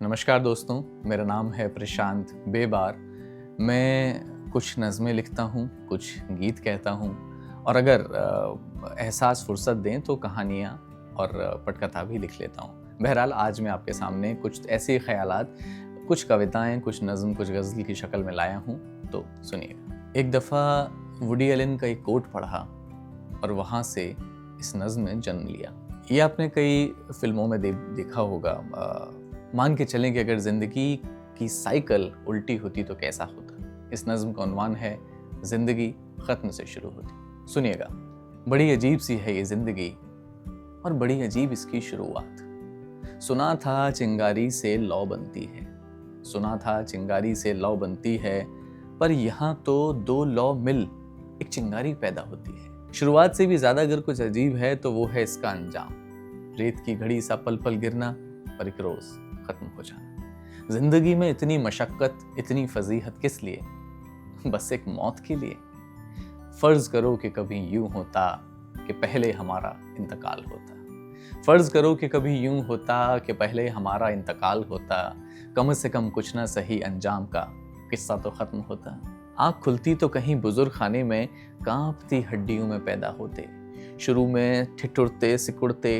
नमस्कार दोस्तों, मेरा नाम है प्रशांत बेबार। मैं कुछ नज़में लिखता हूँ, कुछ गीत कहता हूँ और अगर एहसास फुर्सत दें तो कहानियाँ और पटकथा भी लिख लेता हूँ। बहरहाल आज मैं आपके सामने कुछ ऐसे ख़यालात, कुछ कविताएं, कुछ नज़म, कुछ गज़ल की शक्ल में लाया हूँ, तो सुनिएगा। एक दफ़ा वुडी एलन का एक कोट पढ़ा और वहाँ से इस नज़्म ने जन्म लिया। ये आपने कई फिल्मों में देखा होगा। मान के चलें कि अगर ज़िंदगी की साइकिल उल्टी होती तो कैसा होता। इस नज़्म का उन्वान है ज़िंदगी ख़त्म से शुरू होती। सुनिएगा, बड़ी अजीब सी है ये ज़िंदगी और बड़ी अजीब इसकी शुरुआत। सुना था चिंगारी से लौ बनती है, सुना था चिंगारी से लौ बनती है, पर यहाँ तो दो लौ मिल एक चिंगारी पैदा होती है। शुरुआत से भी ज़्यादा अगर कुछ अजीब है तो वो है इसका अंजाम। रेत की घड़ी सा पल पल गिरना पर एक रोज़ खत्म हो जाना। जिंदगी में इतनी मशक्कत, इतनी फजीहत किस लिए? बस एक मौत के लिए। फर्ज करो कि कभी यूं होता कि पहले हमारा इंतकाल होता। फर्ज करो कि कभी यूं होता कि पहले हमारा इंतकाल होता। कम से कम कुछ ना सही अंजाम का किस्सा तो खत्म होता। आँख खुलती तो कहीं बुजुर्ग खाने में कांपती हड्डियों में पैदा होते। शुरू में ठिठुरते सिकुड़ते,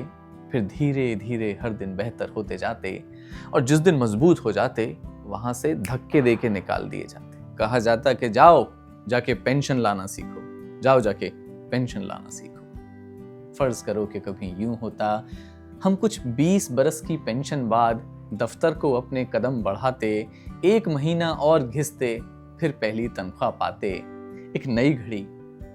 फिर धीरे धीरे हर दिन बेहतर होते जाते और जिस दिन मजबूत हो जाते वहां से धक्के दे के निकाल दिए जाते। कहा जाता कि जाओ जाके पेंशन लाना सीखो, जाओ जाके पेंशन लाना सीखो। फर्ज करो कि कभी यूं होता, हम कुछ 20 बरस की पेंशन बाद दफ्तर को अपने कदम बढ़ाते, एक महीना और घिसते, फिर पहली तनख्वाह पाते, एक नई घड़ी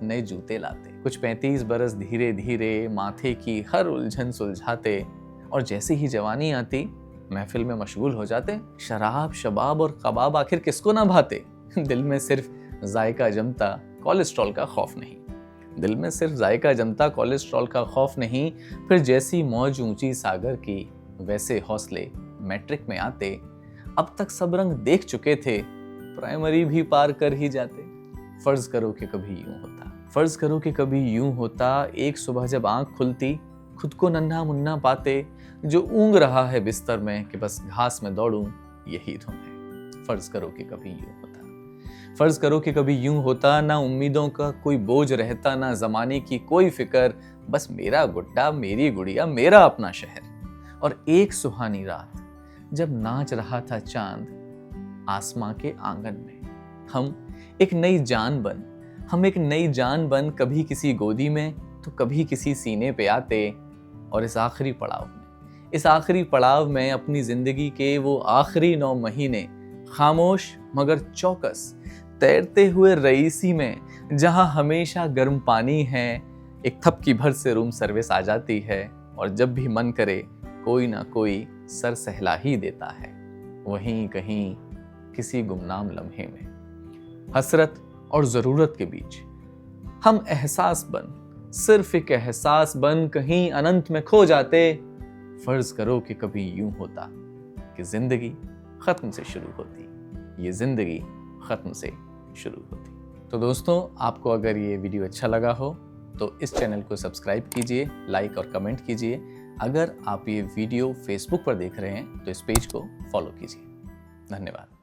नए जूते लाते। कुछ 35 बरस धीरे धीरे माथे की हर उलझन सुलझाते और जैसे ही जवानी आती महफिल में मशगूल हो जाते। शराब, शबाब और कबाब आखिर किसको ना भाते। दिल में सिर्फ जायका जमता, कोलेस्ट्रॉल का खौफ नहीं। दिल में सिर्फ जायका जमता, कोलेस्ट्रॉल का खौफ नहीं। फिर जैसी मौज ऊंची सागर की, वैसे हौसले मैट्रिक में आते। अब तक सब रंग देख चुके थे, प्राइमरी भी पार कर ही जाते। फर्ज करो कि कभी यूं होता, फर्ज करो कि कभी यूं होता, एक सुबह जब आंख खुलती खुद को नन्हा मुन्ना पाते, जो ऊँग रहा है बिस्तर में कि बस घास में दौड़ूं यही धुन है। फर्ज करो कि कभी यूं होता, फर्ज करो कि कभी यूं होता, ना उम्मीदों का कोई बोझ रहता, ना जमाने की कोई फिक्र, बस मेरा गुड्डा, मेरी गुड़िया, मेरा अपना शहर। और एक सुहानी रात जब नाच रहा था चांद आसमां के आंगन में, हम एक नई जान बन, हम एक नई जान बन, कभी किसी गोदी में तो कभी किसी सीने पे आते। और इस आखिरी पड़ाव में, इस आखिरी पड़ाव में अपनी जिंदगी के वो आखिरी 9 महीने खामोश मगर चौकस तैरते हुए रईसी में, जहां हमेशा गर्म पानी है, एक थपकी भर से रूम सर्विस आ जाती है और जब भी मन करे कोई ना कोई सर सहला ही देता है। वहीं कहीं किसी गुमनाम लम्हे में, हसरत और ज़रूरत के बीच, हम एहसास बन, सिर्फ एक एहसास बन, कहीं अनंत में खो जाते। फर्ज करो कि कभी यूं होता कि जिंदगी खत्म से शुरू होती, ये जिंदगी खत्म से शुरू होती। तो दोस्तों, आपको अगर ये वीडियो अच्छा लगा हो तो इस चैनल को सब्सक्राइब कीजिए, लाइक और कमेंट कीजिए। अगर आप ये वीडियो फेसबुक पर देख रहे हैं तो इस पेज को फॉलो कीजिए। धन्यवाद।